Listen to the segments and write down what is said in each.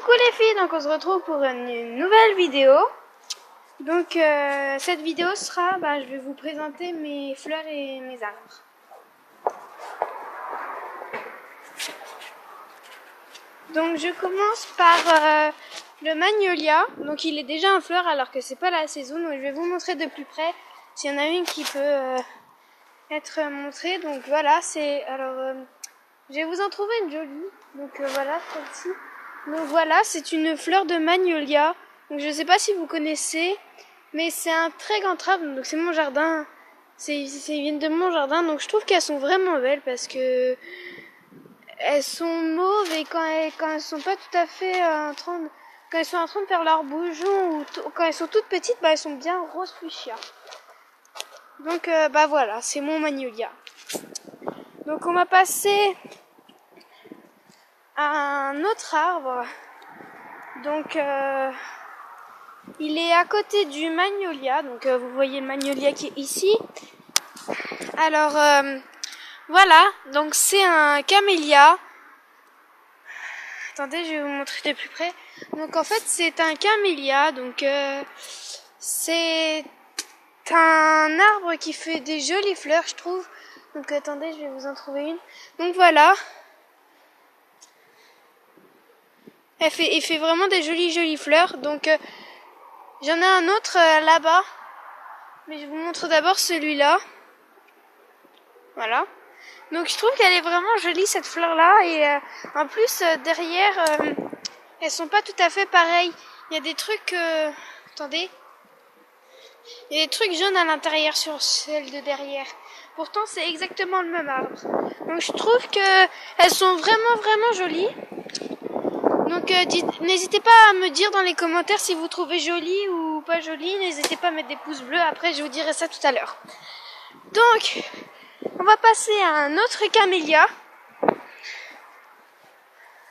Coucou les filles, donc on se retrouve pour une nouvelle vidéo. Donc cette vidéo sera, je vais vous présenter mes fleurs et mes arbres. Donc je commence par le magnolia. Donc il est déjà en fleurs alors que c'est pas la saison. Donc je vais vous montrer de plus près s'il y en a une qui peut être montrée. Donc voilà, je vais vous en trouver une jolie. Donc voilà, celle-ci. Donc voilà, c'est une fleur de magnolia. Donc je ne sais pas si vous connaissez, mais c'est un très grand arbre. Donc c'est mon jardin. Ils viennent de mon jardin. Donc je trouve qu'elles sont vraiment belles parce que elles sont mauves et quand elles sont pas tout à fait quand elles sont en train de faire leurs bourgeons ou quand elles sont toutes petites, elles sont bien rose fuchsia. Donc voilà, c'est mon magnolia. Donc on va passer à un autre arbre. Donc il est à côté du magnolia. Donc vous voyez le magnolia qui est ici. Alors voilà, donc c'est un camélia. Attendez, je vais vous montrer de plus près. Donc en fait c'est un camélia. Donc c'est un arbre qui fait des jolies fleurs, je trouve. Donc attendez, je vais vous en trouver une. Donc voilà. Il fait vraiment des jolies fleurs. Donc j'en ai un autre là-bas. Mais je vous montre d'abord celui-là. Voilà. Donc je trouve qu'elle est vraiment jolie cette fleur-là. Et en plus derrière, elles sont pas tout à fait pareilles. Il y a des trucs... attendez. Il y a des trucs jaunes à l'intérieur sur celle de derrière. Pourtant c'est exactement le même arbre. Donc je trouve que elles sont vraiment jolies. Donc n'hésitez pas à me dire dans les commentaires si vous trouvez jolie ou pas jolie. N'hésitez pas à mettre des pouces bleus. Après je vous dirai ça tout à l'heure. Donc on va passer à un autre camélia.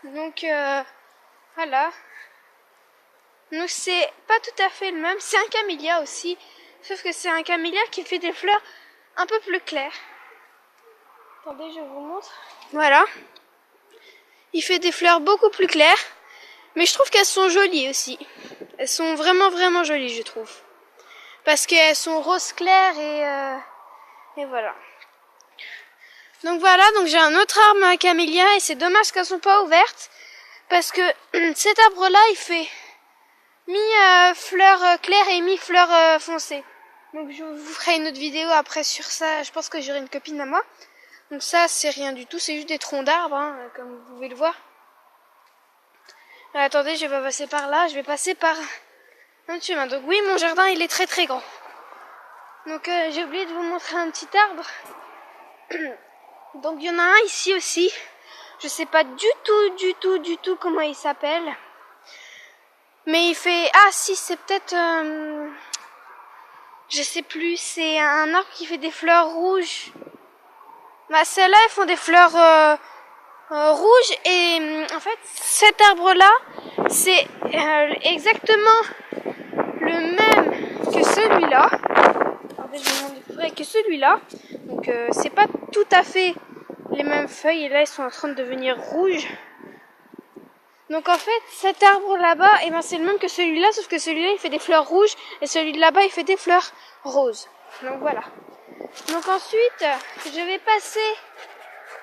Donc voilà. Donc c'est pas tout à fait le même. C'est un camélia aussi. Sauf que c'est un camélia qui fait des fleurs un peu plus claires. Attendez, je vous montre. Voilà. Il fait des fleurs beaucoup plus claires. Mais je trouve qu'elles sont jolies aussi. Elles sont vraiment jolies, je trouve. Parce qu'elles sont rose clair et voilà. Donc voilà, donc j'ai un autre arbre à camélia et c'est dommage qu'elles sont pas ouvertes. Parce que cet arbre-là, il fait mi-fleur claire et mi-fleur foncée. Donc je vous ferai une autre vidéo après sur ça. Je pense que j'aurai une copine à moi. Donc ça, c'est rien du tout. C'est juste des troncs d'arbres, comme vous pouvez le voir. Attendez, je vais pas passer par là. Je vais passer par un chemin. Donc oui, mon jardin, il est très grand. Donc j'ai oublié de vous montrer un petit arbre. Donc il y en a un ici aussi. Je sais pas du tout comment il s'appelle. Mais il fait... Ah si, c'est peut-être... Je sais plus, c'est un arbre qui fait des fleurs rouges. Celles-là, elles font des fleurs rouges. Et en fait, cet arbre-là, c'est exactement le même que celui-là. Attendez, je vais vous montrer que celui-là. Donc c'est pas tout à fait les mêmes feuilles. Et là, elles sont en train de devenir rouges. Donc en fait, cet arbre là-bas, c'est le même que celui-là, sauf que celui-là, il fait des fleurs rouges, et celui de là-bas, il fait des fleurs roses. Donc voilà. Donc ensuite, je vais passer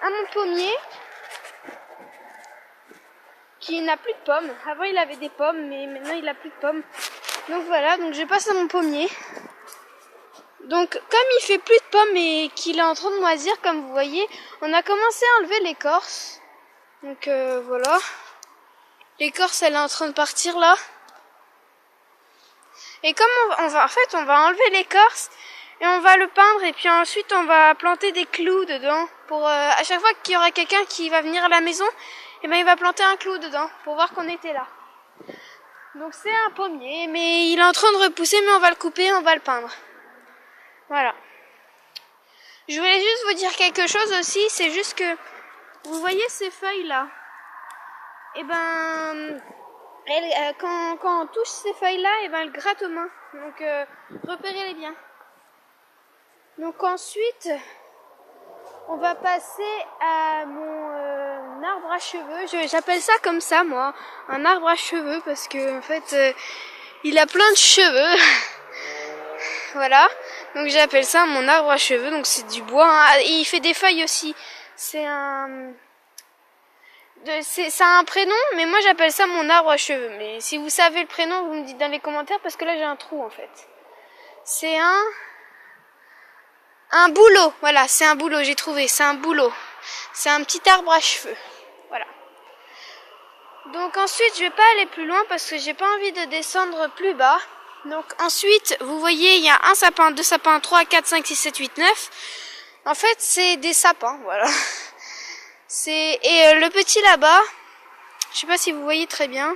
à mon pommier, qui n'a plus de pommes. Avant, il avait des pommes, mais maintenant, il n'a plus de pommes. Donc voilà, donc je passe à mon pommier. Donc comme il fait plus de pommes et qu'il est en train de moisir, comme vous voyez, on a commencé à enlever l'écorce. Donc voilà. L'écorce, elle est en train de partir là. Et comme on va enlever l'écorce et on va le peindre et puis ensuite on va planter des clous dedans pour à chaque fois qu'il y aura quelqu'un qui va venir à la maison, il va planter un clou dedans pour voir qu'on était là. Donc c'est un pommier, mais il est en train de repousser, mais on va le couper, on va le peindre. Voilà. Je voulais juste vous dire quelque chose aussi, c'est juste que vous voyez ces feuilles là. Quand on touche ces feuilles-là, elles grattent aux mains. Donc, repérez-les bien. Donc ensuite, on va passer à mon un arbre à cheveux. J'appelle ça comme ça, moi, un arbre à cheveux, parce que en fait, il a plein de cheveux. Voilà, donc j'appelle ça mon arbre à cheveux. Donc c'est du bois, hein. Et il fait des feuilles aussi. C'est un prénom, mais moi j'appelle ça mon arbre à cheveux. Mais si vous savez le prénom, vous me dites dans les commentaires, parce que là j'ai un trou en fait. C'est un bouleau. Voilà, c'est un bouleau, j'ai trouvé, c'est un bouleau. C'est un petit arbre à cheveux. Voilà. Donc ensuite, je vais pas aller plus loin parce que j'ai pas envie de descendre plus bas. Donc ensuite, vous voyez, il y a un sapin, deux sapins, 3, 4, 5, 6, 7, 8, 9. En fait, c'est des sapins, voilà. Et le petit là-bas, je sais pas si vous voyez très bien.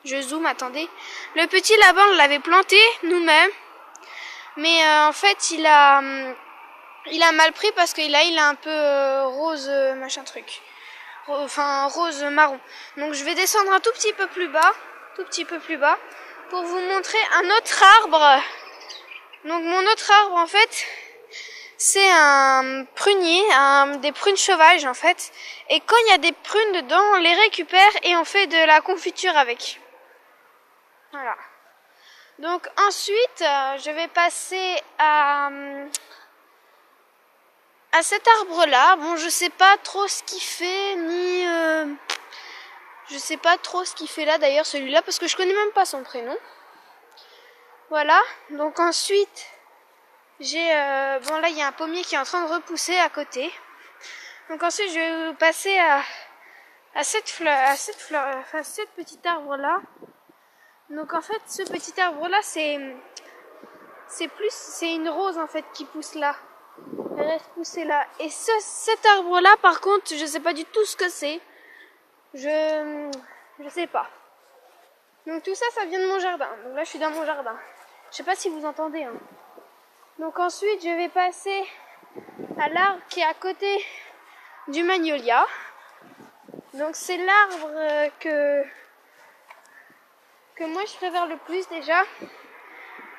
Je zoome, attendez. Le petit là-bas, on l'avait planté nous-mêmes. Mais en fait, il a mal pris parce qu'il a un peu rose machin truc. Enfin, rose marron. Donc je vais descendre un tout petit peu plus bas. Pour vous montrer un autre arbre. Donc mon autre arbre en fait, c'est un prunier, des prunes sauvages en fait. Et quand il y a des prunes dedans, on les récupère et on fait de la confiture avec. Voilà. Donc ensuite, je vais passer à cet arbre-là. Bon, je sais pas trop ce qu'il fait, je sais pas trop ce qu'il fait là d'ailleurs celui-là parce que je connais même pas son prénom. Voilà, donc ensuite j'ai bon là il y a un pommier qui est en train de repousser à côté. Donc ensuite je vais passer à cette petit arbre là. Donc en fait ce petit arbre là c'est une rose en fait qui pousse là. Elle reste poussée là. Et cet arbre là par contre je sais pas du tout ce que c'est. Je sais pas. Donc tout ça, ça vient de mon jardin. Donc là, je suis dans mon jardin. Je sais pas si vous entendez. Hein. Donc ensuite, je vais passer à l'arbre qui est à côté du magnolia. Donc c'est l'arbre que moi je préfère le plus déjà.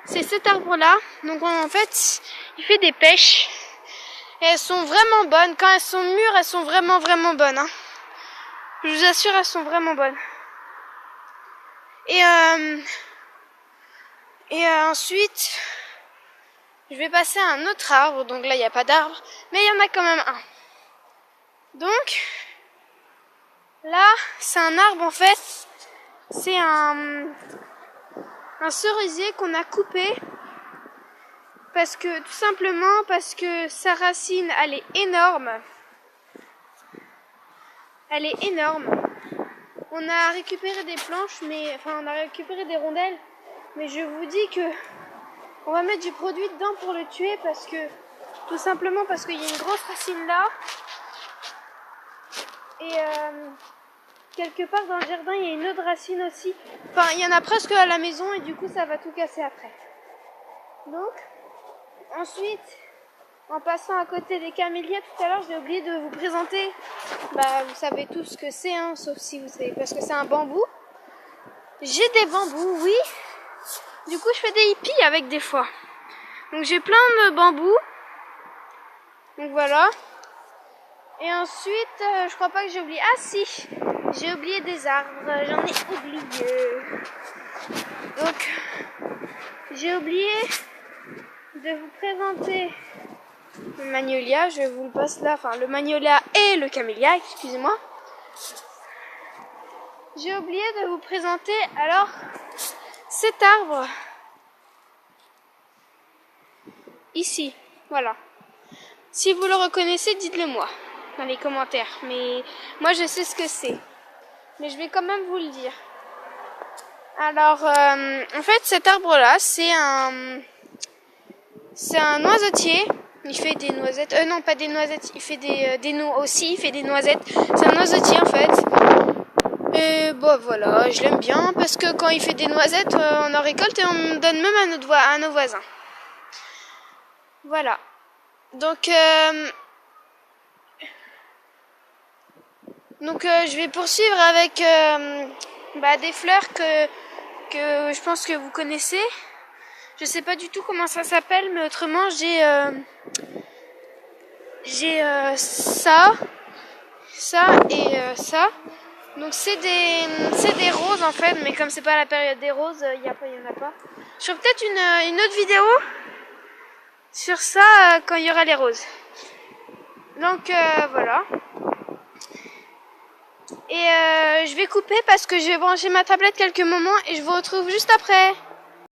C'est cet arbre-là. Donc en fait, il fait des pêches. Et elles sont vraiment bonnes. Quand elles sont mûres, elles sont vraiment, vraiment bonnes. Hein. Je vous assure, elles sont vraiment bonnes. Et ensuite, je vais passer à un autre arbre. Donc là, il n'y a pas d'arbre. Mais il y en a quand même un. Donc, là, c'est un arbre en fait. C'est un cerisier qu'on a coupé. Tout simplement parce que sa racine, elle est énorme. Elle est énorme. On a récupéré des planches, on a récupéré des rondelles. Mais je vous dis que on va mettre du produit dedans pour le tuer tout simplement parce qu'il y a une grosse racine là. Et quelque part dans le jardin, il y a une autre racine aussi. Enfin, il y en a presque à la maison et du coup, ça va tout casser après. Donc, ensuite, en passant à côté des camélias, tout à l'heure, j'ai oublié de vous présenter. Vous savez tous ce que c'est, hein, sauf si vous savez, parce que c'est un bambou. J'ai des bambous, oui. Du coup, je fais des hippies avec des fois. Donc, j'ai plein de bambous. Donc, voilà. Et ensuite, je crois pas que j'ai oublié. Ah, si. J'ai oublié des arbres. J'en ai oublié. Donc, j'ai oublié de vous présenter le magnolia. Je vous le passe là. Enfin, le magnolia et le camélia, excusez-moi. J'ai oublié de vous présenter, alors, cet arbre. Ici, voilà. Si vous le reconnaissez, dites-le moi dans les commentaires. Mais moi, je sais ce que c'est. Mais je vais quand même vous le dire. Alors, en fait, cet arbre-là, c'est un noisetier. Il fait des noisettes. Non, pas des noisettes. Il fait des noix aussi. Il fait des noisettes. C'est un noisetier, en fait. Et voilà, je l'aime bien parce que quand il fait des noisettes, on en récolte et on donne même à nos voisins. Voilà. Donc, je vais poursuivre avec des fleurs que je pense que vous connaissez. Je sais pas du tout comment ça s'appelle, mais autrement j'ai ça. ça et ça. Donc c'est des roses en fait, mais comme c'est pas la période des roses, il y en a pas. Je ferai peut-être une autre vidéo sur ça quand il y aura les roses. Donc voilà. Et je vais couper parce que je vais brancher ma tablette quelques moments et je vous retrouve juste après.